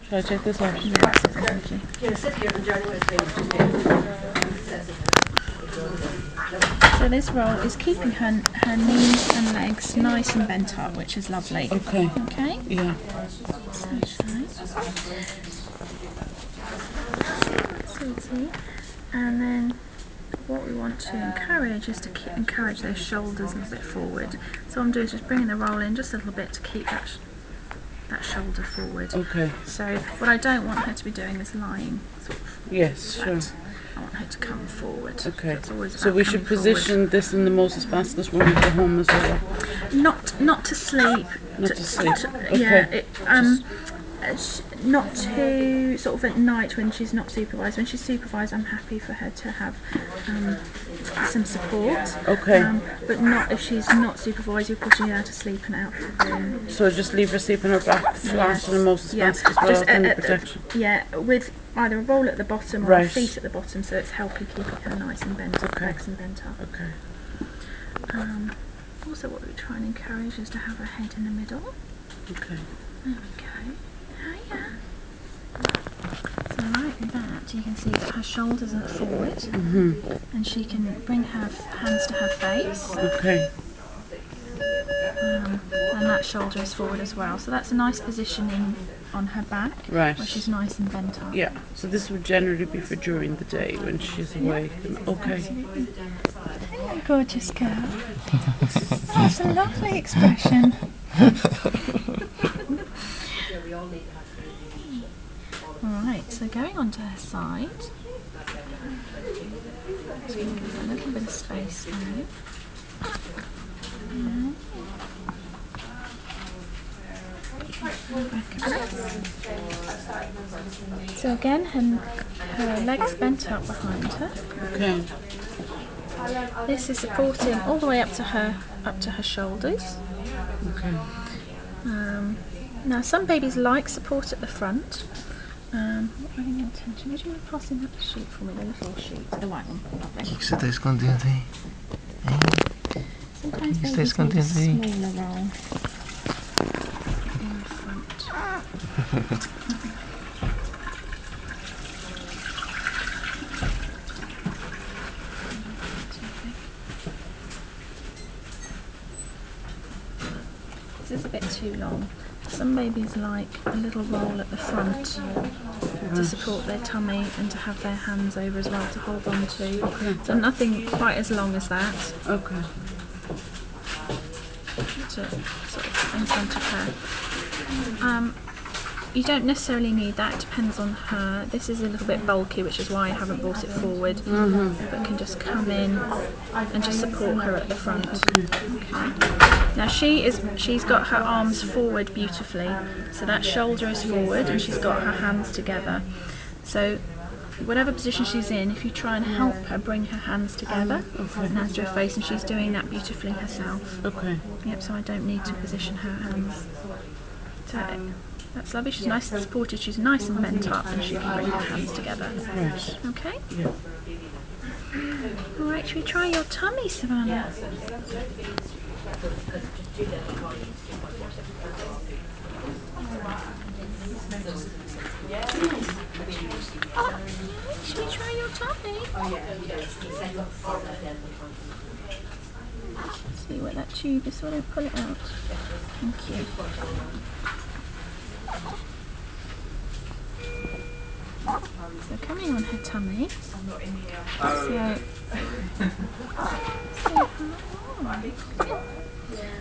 Should I take this off? Yes, thank you. So this roll is keeping her knees and legs nice and bent up, which is lovely. Okay. Okay? Yeah. Sweetie. And then what we want to encourage is to encourage those shoulders a little bit forward. So what I'm doing is just bringing the roll in just a little bit to keep that shoulder forward. Okay. So what I don't want her to be doing is lying sort of Yes, flat. sure. I want her to come forward. Okay. So we should position this in the Moses basket when we go home as well. Not to sleep. Not to sleep. Yeah. Not to sort of at night when she's not supervised. When she's supervised, I'm happy for her to have some support. Okay. But not if she's not supervised. You're putting her to sleep and out of the room. So just leave her sleeping her back flat in a Moses basket as well, just any protection. With either a roll at the bottom or Right. feet at the bottom, so it's helping keeping her nice and bent up, legs and bent up. Okay. Also, what we try and encourage is to have her head in the middle. Okay. There we go. Hiya. So like that, you can see that her shoulders are forward, and she can bring her hands to her face. Okay. And that shoulder is forward as well. So that's a nice positioning on her back, Right. where she's nice and bent up. Yeah. So this would generally be for during the day when she's awake. Okay. Absolutely. Hello, gorgeous girl. That's a lovely expression. Alright, so going onto her side, so give her a little bit of space now. So again, her legs bent up behind her. Okay. This is supporting all the way up to her shoulders. Okay. Now some babies like support at the front. Running attention. Would you mind passing that sheet for me, the little sheet, the white one? O que você está escondendo aí? Hein? Sometimes Está babies need a escondendo aí? smaller roll in the front. This is a bit too long. Some babies like a little roll at the front to support their tummy and to have their hands over as well to hold on to. Okay. So nothing quite as long as that. Okay. To sort of in front of her. You don't necessarily need that, it depends on her. This is a little bit bulky, which is why I haven't brought it forward, but can just come in and just support her at the front. Okay. Now she's got her arms forward beautifully, so that shoulder is forward and she's got her hands together. So whatever position she's in, if you try and help her bring her hands together and hands to her face, and she's doing that beautifully herself. Okay. Yep, so I don't need to position her hands. So that's lovely, she's nice and supported, she's nice and bent up, and she can bring her hands together. Right. Okay? Yeah. Alright, should we try your tummy, Savannah? Should we try your tummy? See where that tube is, so I don't pull it out. Thank you. So coming on her tummy.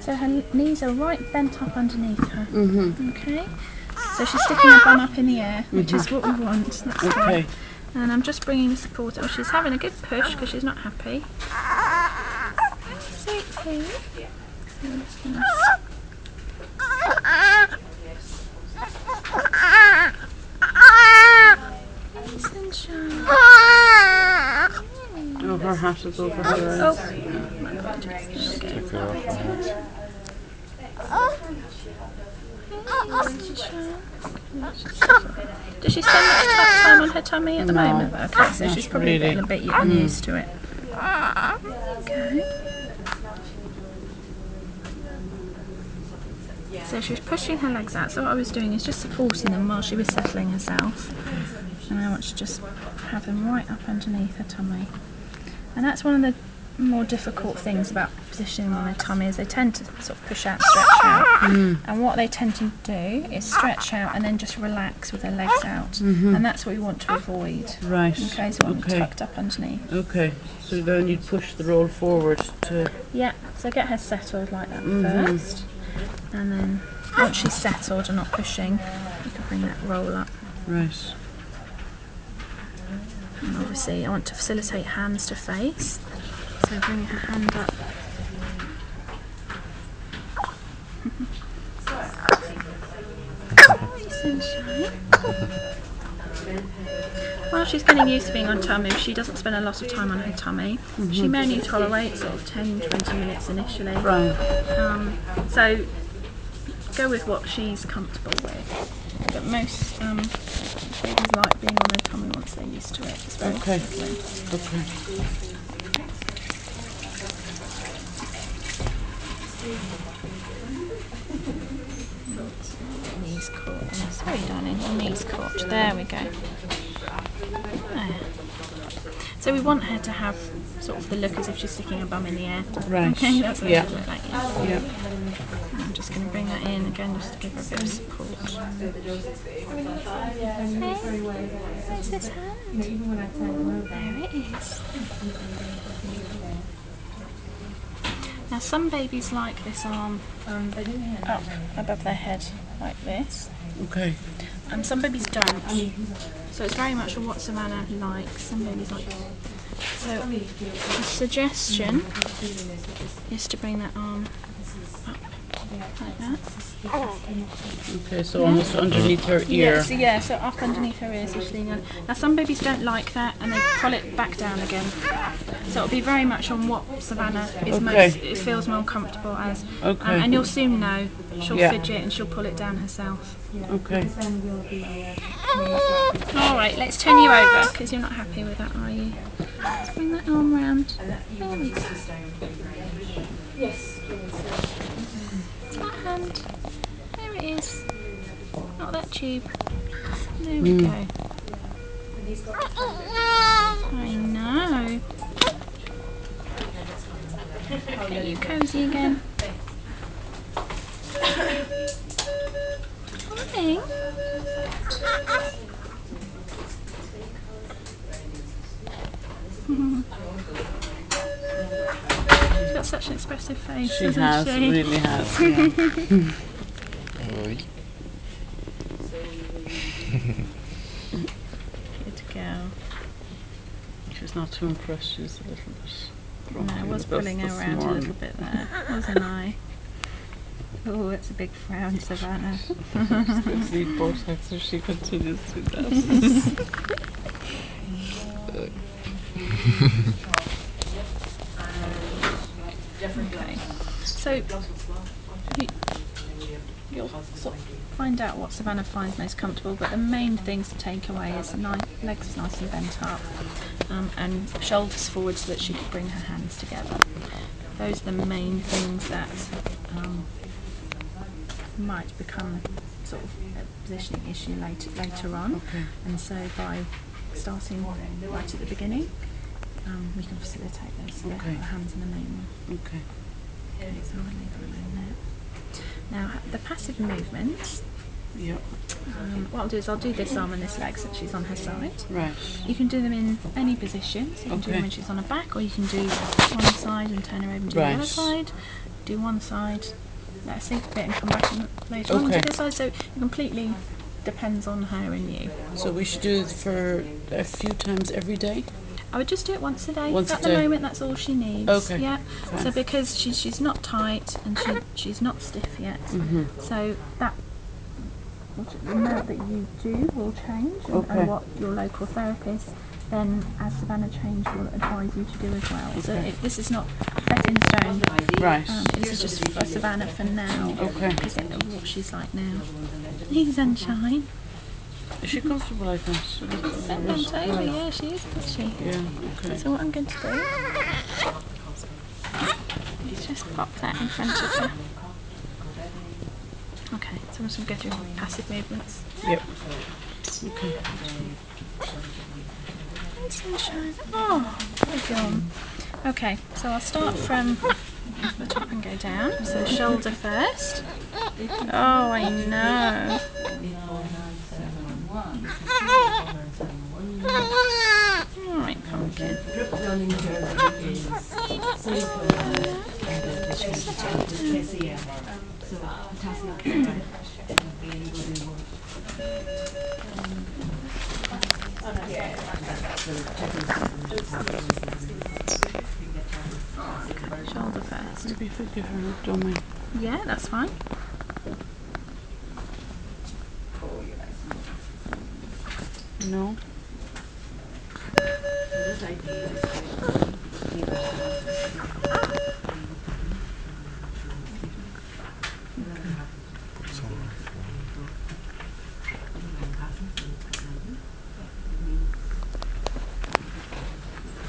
So her knees are right bent up underneath her. Okay. So she's sticking her bum up in the air, which is what we want. That's Okay. fine. And I'm just bringing the support. Oh, she's having a good push because she's not happy. Sweetie. So I'm just gonna... Sunshine. Oh, her hat is over her eyes. Oh, my apologies. There we go. Does she spend much time on her tummy at the moment? Okay, so she's probably really. getting a bit unused to it. Okay. So she was pushing her legs out, so what I was doing is just supporting them while she was settling herself. And I want to just have them right up underneath her tummy. And that's one of the more difficult things about positioning on their tummy, is they tend to sort of push out, stretch out. And what they tend to do is stretch out and then just relax with their legs out. And that's what we want to avoid. Right. Okay, so I'm tucked up underneath. Okay, so then you'd push the roll forward to... Yeah, so get her settled like that first. And then once she's settled and not pushing, you can bring that roll up. Right. And obviously I want to facilitate hands to face. So bring her hand up. Hi, sunshine. While she's getting used to being on tummy, she doesn't spend a lot of time on her tummy. She may only tolerate sort of 10-20 minutes initially. Right. So go with what she's comfortable with. But most babies like being on their tummy once they're used to it. It's very settling. Okay. Knees caught. Sorry, darling, your knees caught. There we go. There. So we want her to have sort of the look as if she's sticking her bum in the air. Right. Okay, that's what it look like. Yeah. I'm just going to bring that in again just to give her a bit of support. Hey, where's this hand? There it is. Now some babies like this arm up above their head like this. Okay. And some babies don't. So it's very much what Savannah likes. Some babies like that. So the suggestion is to bring that arm up like that. Okay, so almost underneath her ear. So up underneath her ear. So she's leaning on. Now some babies don't like that and they pull it back down again. So it'll be very much on what Savannah is it feels more comfortable as. And you'll soon know. She'll fidget and she'll pull it down herself. Okay. Alright, let's turn you over because you're not happy with that, are you? Let's bring that arm round. There we go. Yes. That hand. There it is. Not that tube. There we go. I know. Get you cozy again. Hi. She's got such an expressive face, She doesn't has, she? really has. Yeah. Good girl. She's not too impressed, she's a little bit grumpy. No, I was pulling her around a little bit there, wasn't I? Oh, it's a big frown, Savannah. She's need Botox if she continues to do that. Okay. So you'll sort of find out what Savannah finds most comfortable, but the main things to take away is legs nice and bent up, and shoulders forward so that she can bring her hands together. Those are the main things that might become sort of a positioning issue later on. Okay. And so by starting right at the beginning, we can facilitate this. So Okay. the hands in the main one. Okay. Okay, so I'll leave her alone there. Now the passive movements. Yep. What I'll do is I'll do this arm and this leg since she's on her side. Right. You can do them in any position. So you can do them when she's on her back, or you can do one side and turn her over and do the other side. Do one side, let her sink a bit and come back and later on to this side. So it completely depends on her and you. So we should do it for a few times every day? I would just do it once a day. Once At a day. the moment, that's all she needs. Okay. Yeah. Fine. So because she's not tight and she's not stiff yet, so that the amount that you do will change, and what your local therapist then, as Savannah change, will advise you to do as well. So this is not set in stone. Right. This is just for Savannah for now. Okay. Because of what she's like now. Hey, sunshine. Is she comfortable like that? Bent over, yeah, she is, isn't she? Yeah, okay. So what I'm going to do is just pop that in front of her. Okay, so I'm just going to go through passive movements. Yep. Okay. Hey, sunshine. Oh, good yawn. Okay, so I'll start from the top and go down. So shoulder first. Oh, I know. Alright, pumpkin. Shoulder first. Maybe if I give her an abdomen. Yeah, that's fine. No.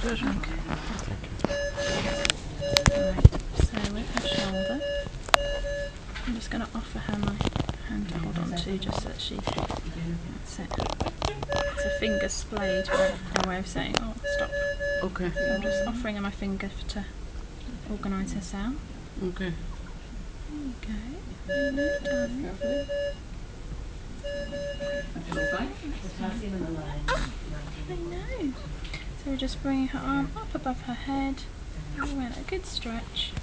Good. Okay. Right, so with her shoulder, I'm just going to offer her my hand to hold on to just so that she, that's it. It's a finger splayed, a way of saying, oh, stop. Okay. So I'm just offering her my finger to organise her sound. Okay. There you go. I know, darling. I know. So we're just bringing her arm up above her head, giving it a good stretch,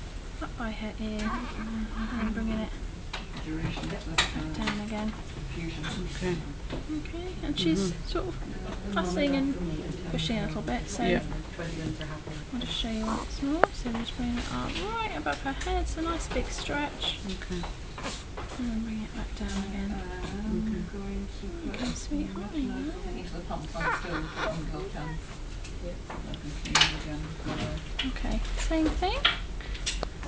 up by her ear, and then bringing it back down again. Okay. Okay, and she's sort of fussing and pushing a little bit, so Yeah. I'll just show you once more. So just bring the arm right above her head, so a nice big stretch, Okay. and then bring it back down again. Okay, sweetheart, I know. Okay, same thing.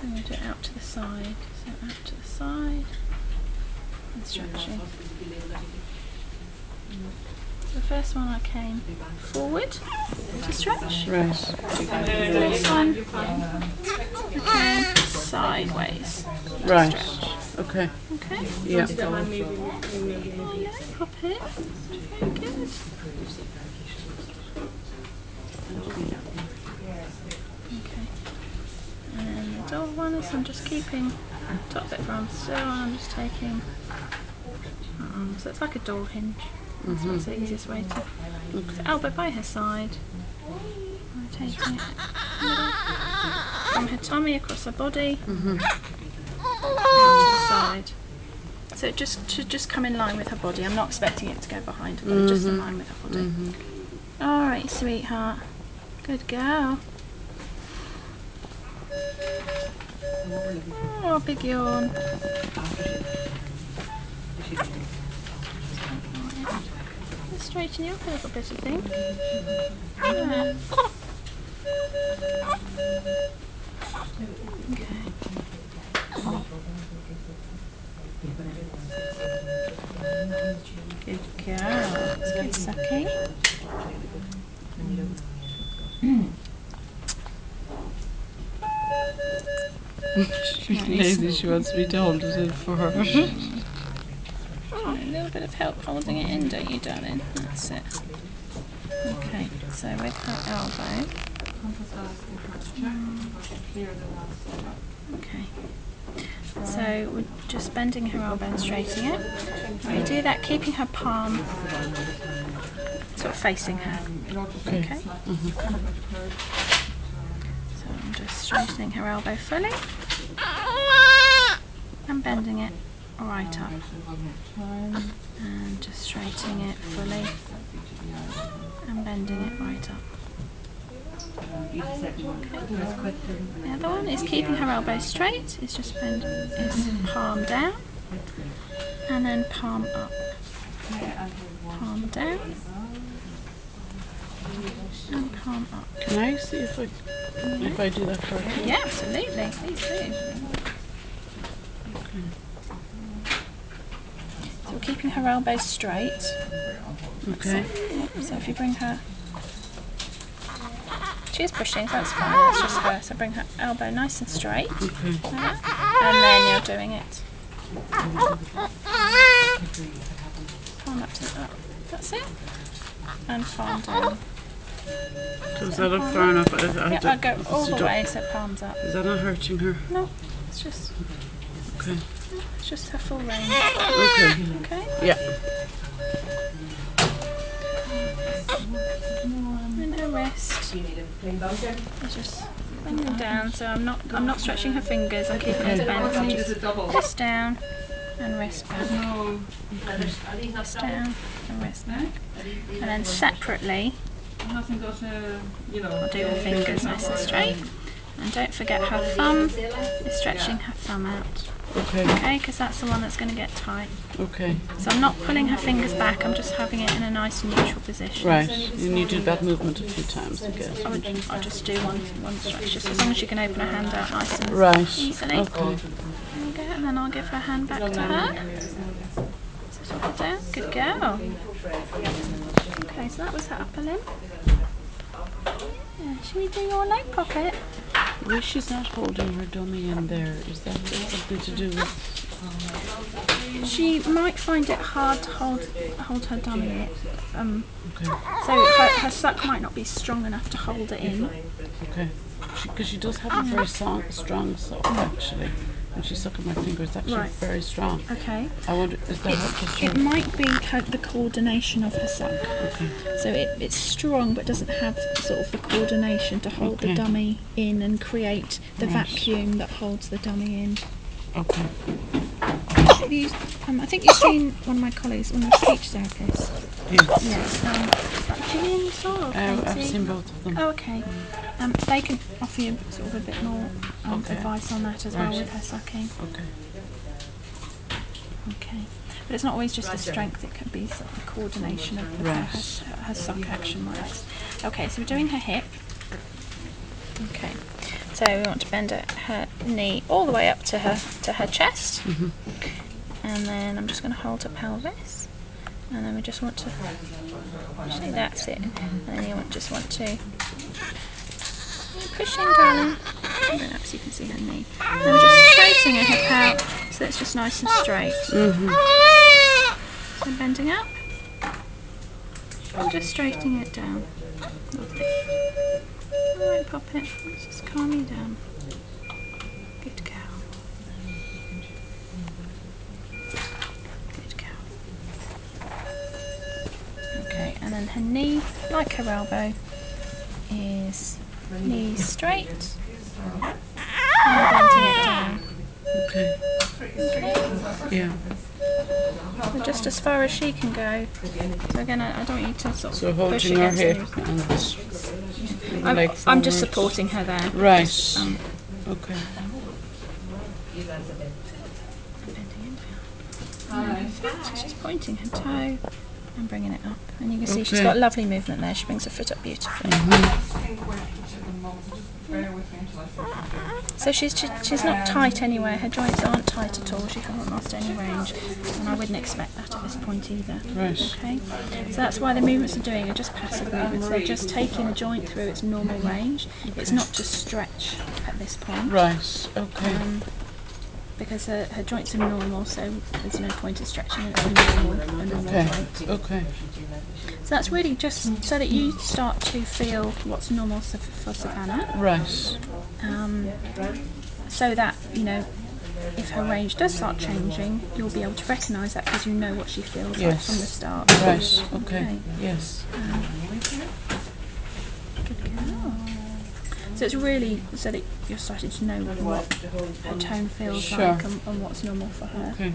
I'm going to do it out to the side. So out to the side and stretching. So the first one I came forward to stretch. Right. This one I came sideways to Right. stretch. Okay. Okay. Yeah. Oh no, pop it. Very good. Okay. And the dog one is I'm just keeping top bit from still and I'm just taking so it's like a door hinge. That's what's the easiest way to so elbow by her side. Rotating it from her tummy across her body to the side. So it should just come in line with her body. I'm not expecting it to go behind her, but just in line with her body. Alright, sweetheart. Good girl. Oh, big yawn. Let's straighten you up a little bit, I think. Yeah. Okay. Good girl. It's good sucking. She's lazy. She wants me to hold it in for her. Oh, a little bit of help holding it in, don't you, darling? That's it. Okay, so with her elbow. Okay. So we're just bending her elbow and straightening it. We do that keeping her palm sort of facing her. Okay. So I'm just straightening her elbow fully and bending it right up. And just straightening it fully and bending it right up. Okay. The other one is keeping her elbow straight. It's just bending its palm down and then palm up. Palm down and palm up. Can I see if I do that correctly? Yeah, absolutely. Please do. So we're keeping her elbow straight. Okay. So if you bring her, she is pushing, so that's fine. That's just her. So bring her elbow nice and straight, Okay. like that. And then you're doing it Palm up to the up. That's it. And palm down. So is that not far enough? Yeah, I'll go all the way, so palms up. Is that not hurting her? No, it's just her full range. Okay. Okay. Yeah. And her wrist. I just bring them down, so I'm not stretching her fingers. I'm keeping her bent. So just wrist down and wrist back. Wrist down and wrist back. And then separately, I'll do her fingers nice and straight. And don't forget her thumb is stretching her thumb out. Okay. Okay, because that's the one that's going to get tight. Okay. So I'm not pulling her fingers back, I'm just having it in a nice neutral position. Right. You need to do that movement a few times again. I'll just do one stretch, just as long as she can open her hand out nice and easily. Okay. There we go, and then I'll give her hand back to her. So swap it down. Good girl. Okay, so that was her upper limb. Yeah, should we do your leg pocket? The way she's not holding her dummy in there, is that something to do with? She might find it hard to hold her dummy. Okay. So her suck might not be strong enough to hold it in. Okay. Because she does have a very strong suck actually. When she's sucking my finger, it's actually very strong. Okay. I wonder, is that just it might be the coordination of her suck. Okay. So it's strong but doesn't have sort of the coordination to hold the dummy in and create the vacuum that holds the dummy in. Okay. I think you've seen one of my colleagues, one of the speech therapists. Yes. Yes. Like Gillian, you saw, or I've Katie? seen both of them. Oh, okay. They can offer you sort of a bit more advice on that as well with her sucking. Okay. Okay. But it's not always just the strength, it can be sort of the coordination of her suck action wise. Okay, so we're doing her hip. Okay. So we want to bend her knee all the way up to her chest. Mm-hmm. And then I'm just going to hold her pelvis. And then we just want to, actually that's it. And then you just want to push in, darling. And then up so you can see her knee. And we're just straightening her hip out so it's just nice and straight. So bending up. And just straightening it down. Lovely. Alright, pop it. Let's just calm you down. Good girl. Good girl. Okay, and then her knee, like her elbow, is knee straight and bending it down. Okay. Okay. Yeah. So just as far as she can go. So again, I don't want you to sort of push holding her against hip anything. and I'm just supporting her there. Right. Okay. So she's pointing her toe and bringing it up. And you can see she's got lovely movement there. She brings her foot up beautifully. So she's not tight anywhere. Her joints aren't tight at all. She hasn't lost any range. And I wouldn't expect that at this point either. Right. Okay. So that's why the movements are doing are just passive movements. They're just taking a joint through its normal range. It's not to stretch at this point. Right. Okay. Because her joints are normal, so there's no point in stretching it. It's a normal joint. Okay. So that's really just so that you start to feel what's normal for Savannah. Right. So that, you know, if her range does start changing, you'll be able to recognise that because you know what she feels like from the start. Right. Okay. Yes. Good girl. So it's really so that you're starting to know what her tone feels like and what's normal for her. Okay.